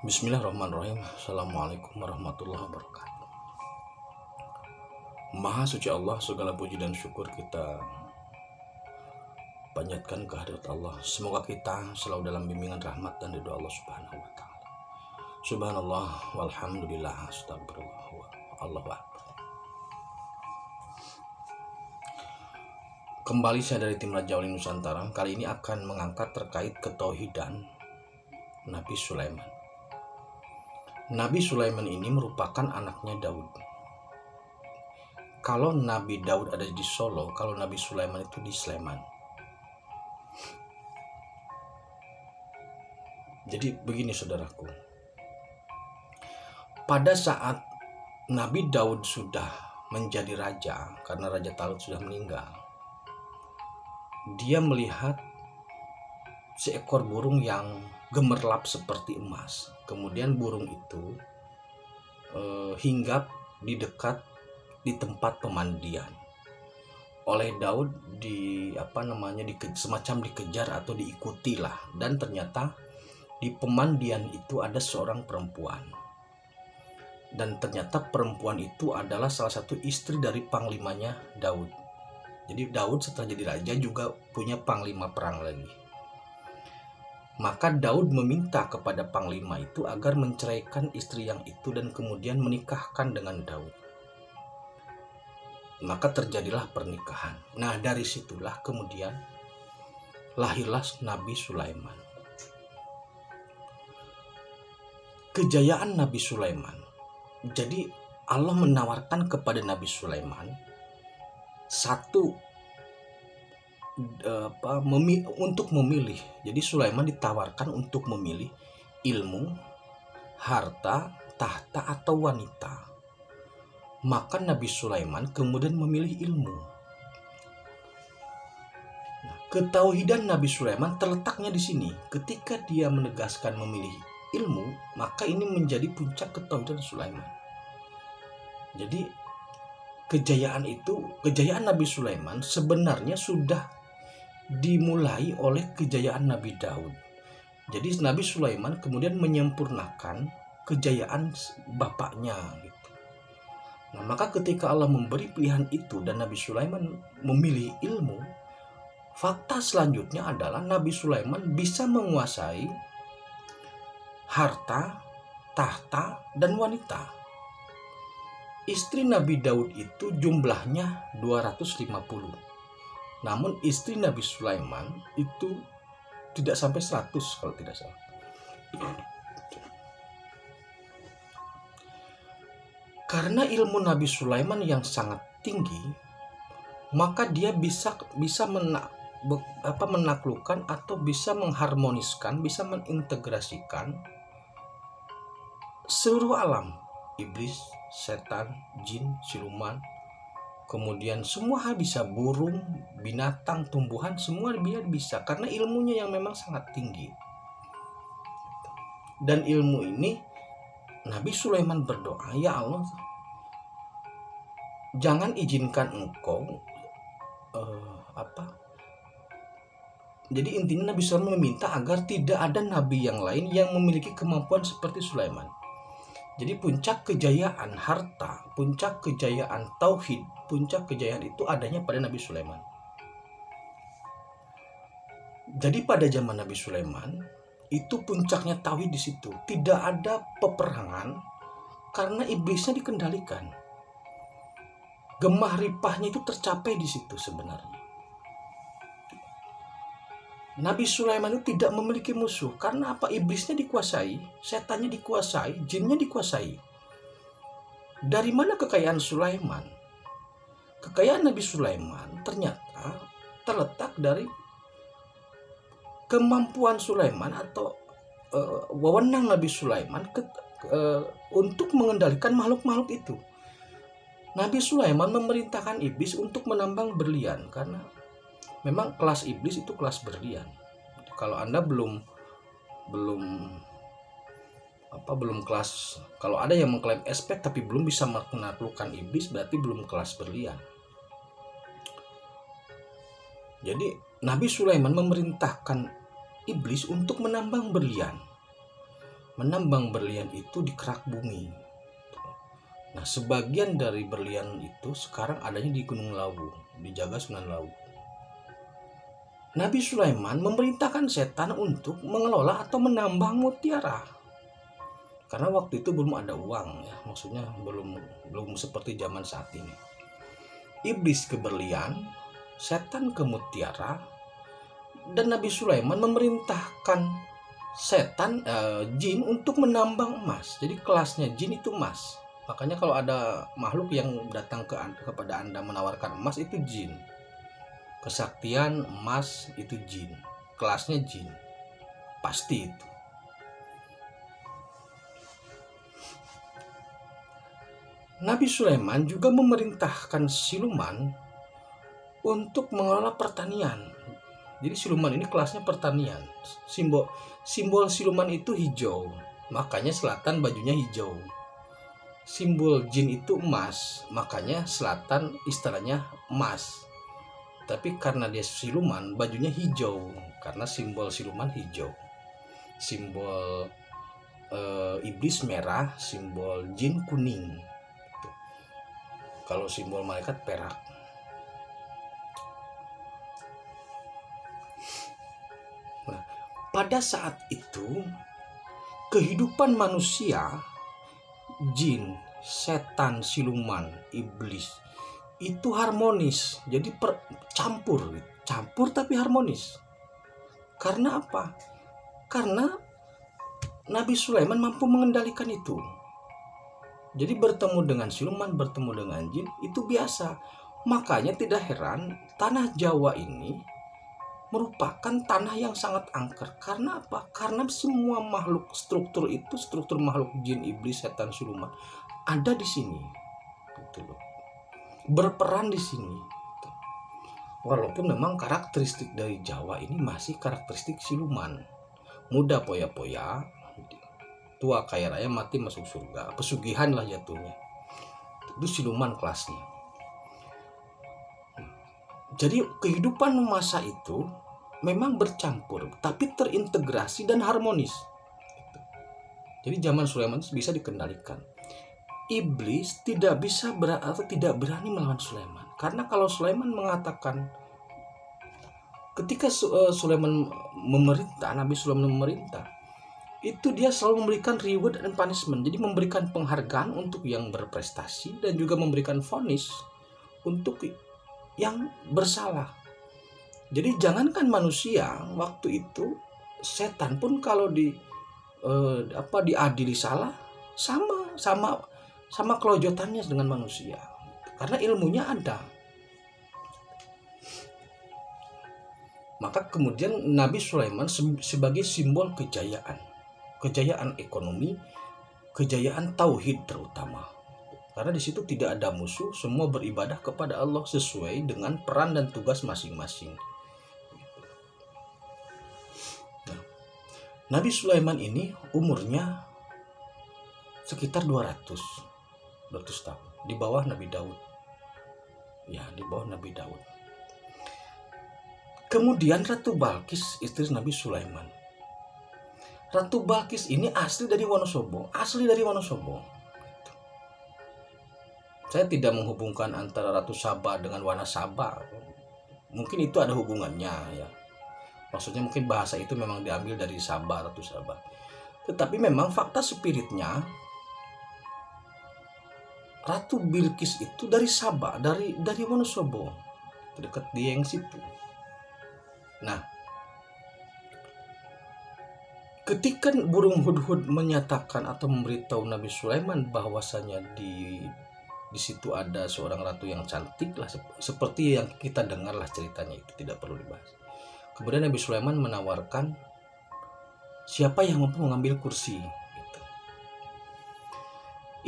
Bismillahirrahmanirrahim. Assalamualaikum warahmatullahi wabarakatuh. Maha suci Allah, segala puji dan syukur kita panjatkan kehadirat Allah. Semoga kita selalu dalam bimbingan rahmat dan ridho Allah Subhanahu wa taala. Subhanallah walhamdulillah astagfirullah Allahu akbar. Kembali saya dari tim Raja Wali Nusantara. Kali ini akan mengangkat terkait ketauhidan Nabi Sulaiman. Nabi Sulaiman ini merupakan anaknya Daud. Kalau Nabi Daud ada di Solo, kalau Nabi Sulaiman itu di Sleman. Jadi begini saudaraku. Pada saat Nabi Daud sudah menjadi raja, karena Raja Talut sudah meninggal, dia melihat seekor burung yang gemerlap seperti emas. Kemudian burung itu hinggap di dekat di tempat pemandian. Oleh Daud semacam dikejar atau diikuti lah, dan ternyata di pemandian itu ada seorang perempuan. Dan ternyata perempuan itu adalah salah satu istri dari panglimanya Daud. Jadi Daud setelah jadi raja juga punya panglima perang lagi. Maka Daud meminta kepada panglima itu agar menceraikan istri yang itu dan kemudian menikahkan dengan Daud. Maka terjadilah pernikahan. Nah, dari situlah kemudian lahirlah Nabi Sulaiman. Kejayaan Nabi Sulaiman. Jadi Allah menawarkan kepada Nabi Sulaiman untuk memilih. Jadi Sulaiman ditawarkan untuk memilih ilmu, harta, tahta atau wanita. Maka Nabi Sulaiman kemudian memilih ilmu. Nah, ketauhidan Nabi Sulaiman terletaknya di sini. Ketika dia menegaskan memilih ilmu, maka ini menjadi puncak ketauhidan Sulaiman. Jadi kejayaan Nabi Sulaiman sebenarnya sudah dimulai oleh kejayaan Nabi Daud. Jadi Nabi Sulaiman kemudian menyempurnakan kejayaan bapaknya gitu. Nah, maka ketika Allah memberi pilihan itu dan Nabi Sulaiman memilih ilmu, fakta selanjutnya adalah Nabi Sulaiman bisa menguasai harta, tahta, dan wanita. Istri Nabi Daud itu jumlahnya 250. Namun istri Nabi Sulaiman itu tidak sampai 100 kalau tidak salah. Karena ilmu Nabi Sulaiman yang sangat tinggi, maka dia bisa menaklukkan atau bisa mengharmoniskan, bisa mengintegrasikan seluruh alam. Iblis, setan, jin, siluman, kemudian semua hal bisa, burung, binatang, tumbuhan, semua dia bisa karena ilmunya yang memang sangat tinggi. Dan ilmu ini Nabi Sulaiman berdoa, ya Allah, jangan izinkan engkau Jadi intinya Nabi Sulaiman meminta agar tidak ada nabi yang lain yang memiliki kemampuan seperti Sulaiman. Jadi puncak kejayaan harta, puncak kejayaan tauhid, puncak kejayaan itu adanya pada Nabi Sulaiman. Jadi pada zaman Nabi Sulaiman itu puncaknya tauhid di situ. Tidak ada peperangan karena iblisnya dikendalikan. Gemah ripahnya itu tercapai di situ sebenarnya. Nabi Sulaiman itu tidak memiliki musuh karena apa? Iblisnya dikuasai, setannya dikuasai, jinnya dikuasai. Dari mana kekayaan Sulaiman? Kekayaan Nabi Sulaiman ternyata terletak dari kemampuan Sulaiman atau wewenang Nabi Sulaiman untuk mengendalikan makhluk-makhluk itu. Nabi Sulaiman memerintahkan iblis untuk menambang berlian karena memang kelas iblis itu kelas berlian. Kalau Anda belum kelas, kalau ada yang mengklaim aspek tapi belum bisa menaklukkan iblis, berarti belum kelas berlian. Jadi Nabi Sulaiman memerintahkan iblis untuk menambang berlian. menambang berlian itu di kerak bumi. Nah, sebagian dari berlian itu sekarang adanya di Gunung Lawu, dijaga Sunan Lawu. Nabi Sulaiman memerintahkan setan untuk mengelola atau menambang mutiara. Karena waktu itu belum ada uang ya, maksudnya belum seperti zaman saat ini. Iblis ke berlian, setan ke mutiara, dan Nabi Sulaiman memerintahkan jin untuk menambang emas. Jadi kelasnya jin itu emas. Makanya kalau ada makhluk yang datang kepada Anda menawarkan emas, itu jin. Kesaktian emas itu jin. Kelasnya jin. Pasti itu. Nabi Sulaiman juga memerintahkan siluman untuk mengelola pertanian. Jadi siluman ini kelasnya pertanian. Simbol siluman itu hijau, makanya selatan bajunya hijau. Simbol jin itu emas, makanya selatan istilahnya emas. Tapi karena dia siluman, bajunya hijau, karena simbol siluman hijau. Simbol iblis merah, simbol jin kuning. Kalau simbol malaikat perak. Nah, pada saat itu kehidupan manusia, jin, setan, siluman, iblis itu harmonis. Jadi campur tapi harmonis. Karena apa? Karena Nabi Sulaiman mampu mengendalikan itu. Jadi bertemu dengan siluman, bertemu dengan jin itu biasa. Makanya tidak heran tanah Jawa ini merupakan tanah yang sangat angker. Karena apa? Karena semua makhluk struktur makhluk jin, iblis, setan, siluman ada di sini. Gitu loh. Berperan di sini. Gitu. Walaupun memang karakteristik dari Jawa ini masih karakteristik siluman. Muda poya-poya, tua kaya raya, mati masuk surga. Pesugihan lah jatuhnya. Itu siluman kelasnya. Jadi kehidupan masa itu memang bercampur, tapi terintegrasi dan harmonis. Jadi zaman Sulaiman bisa dikendalikan. Iblis tidak berani melawan Sulaiman, karena kalau Sulaiman mengatakan, ketika Sulaiman memerintah, Nabi Sulaiman memerintah, itu dia selalu memberikan reward dan punishment. Jadi memberikan penghargaan untuk yang berprestasi dan juga memberikan vonis untuk yang bersalah. Jadi jangankan manusia, waktu itu setan pun kalau diadili salah sama kelojotannya dengan manusia. Karena ilmunya ada. Maka kemudian Nabi Sulaiman sebagai simbol kejayaan ekonomi, kejayaan tauhid terutama. Karena di situ tidak ada musuh, semua beribadah kepada Allah sesuai dengan peran dan tugas masing-masing. Nah, Nabi Sulaiman ini umurnya sekitar 200 tahun, di bawah Nabi Daud. Ya, di bawah Nabi Daud. Kemudian Ratu Balkis, istri Nabi Sulaiman. Ratu Balkis ini asli dari Wonosobo. Saya tidak menghubungkan antara Ratu Saba dengan Wanasaba. Mungkin itu ada hubungannya ya. Maksudnya mungkin bahasa itu memang diambil dari Saba, Ratu Saba. Tetapi memang fakta spiritnya Ratu Bilqis itu dari Saba, dari Wonosobo, dekat Dieng situ. Nah, ketika burung hudhud menyatakan atau memberitahu Nabi Sulaiman bahwasanya di situ ada seorang ratu yang cantik lah, seperti yang kita dengar lah ceritanya, itu tidak perlu dibahas. Kemudian Nabi Sulaiman menawarkan siapa yang mampu mengambil kursi. Gitu.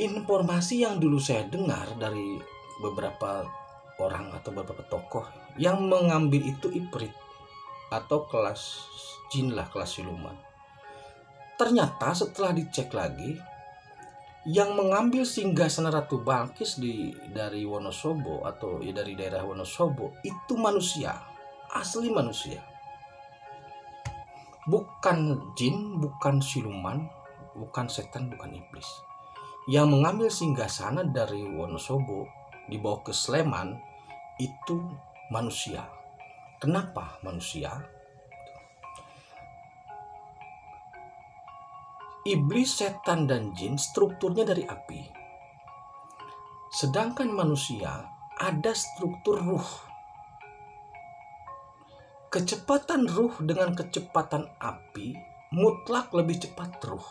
Informasi yang dulu saya dengar dari beberapa orang atau beberapa tokoh yang mengambil itu Ifrit atau kelas jin lah, kelas siluman. Ternyata setelah dicek lagi, yang mengambil singgasana Ratu Balkis dari Wonosobo atau ya dari daerah Wonosobo itu manusia, asli manusia. Bukan jin, bukan siluman, bukan setan, bukan iblis. Yang mengambil singgasana dari Wonosobo dibawa ke Sleman itu manusia. Kenapa manusia? Iblis, setan, dan jin strukturnya dari api. Sedangkan manusia ada struktur ruh. Kecepatan ruh dengan kecepatan api mutlak lebih cepat ruh.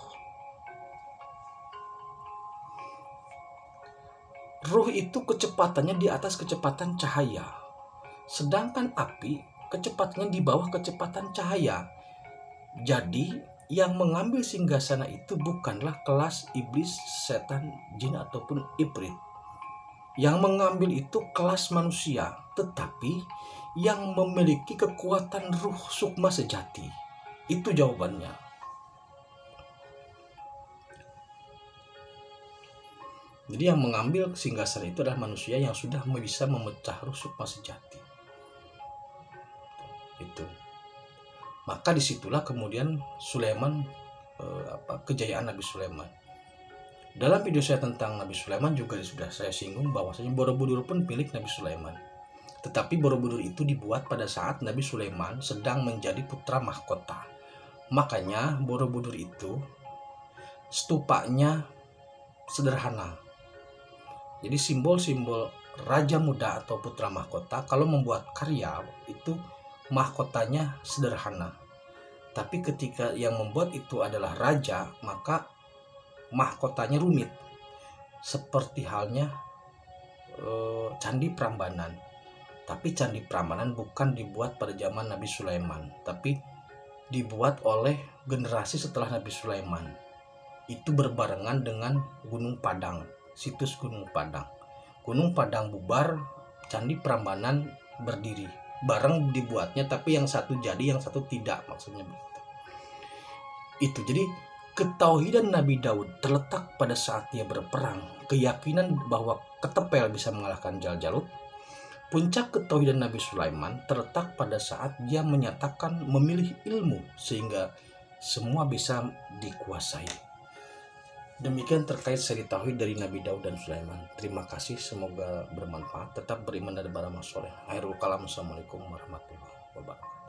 Ruh itu kecepatannya di atas kecepatan cahaya. Sedangkan api kecepatannya di bawah kecepatan cahaya. Jadi yang mengambil singgasana itu bukanlah kelas iblis, setan, jin ataupun ibrit. Yang mengambil itu kelas manusia, tetapi yang memiliki kekuatan ruh sukma sejati. Itu jawabannya. Jadi yang mengambil singgasana itu adalah manusia yang sudah bisa memecah ruh sukma sejati. Itu. Maka disitulah kemudian Sulaiman, kejayaan Nabi Sulaiman. Dalam video saya tentang Nabi Sulaiman juga sudah saya singgung bahwasanya Borobudur pun milik Nabi Sulaiman. Tetapi Borobudur itu dibuat pada saat Nabi Sulaiman sedang menjadi putra mahkota. Makanya Borobudur itu stupanya sederhana. Jadi simbol-simbol raja muda atau putra mahkota kalau membuat karya itu mahkotanya sederhana. Tapi ketika yang membuat itu adalah raja, maka mahkotanya rumit. Seperti halnya Candi Prambanan. Tapi Candi Prambanan bukan dibuat pada zaman Nabi Sulaiman, tapi dibuat oleh generasi setelah Nabi Sulaiman. Itu berbarengan dengan Gunung Padang, situs Gunung Padang. Gunung Padang bubar, Candi Prambanan berdiri. Bareng dibuatnya, tapi yang satu jadi, yang satu tidak, maksudnya begitu. Itu jadi ketauhidan Nabi Daud terletak pada saat dia berperang, keyakinan bahwa ketepel bisa mengalahkan Jalut. Puncak ketauhidan Nabi Sulaiman terletak pada saat dia menyatakan memilih ilmu sehingga semua bisa dikuasai. Demikian terkait seri tauhid dari Nabi Daud dan Sulaiman. Terima kasih, semoga bermanfaat. Tetap beriman dan beramal soleh. Akhirul kalam, assalamualaikum warahmatullahi wabarakatuh.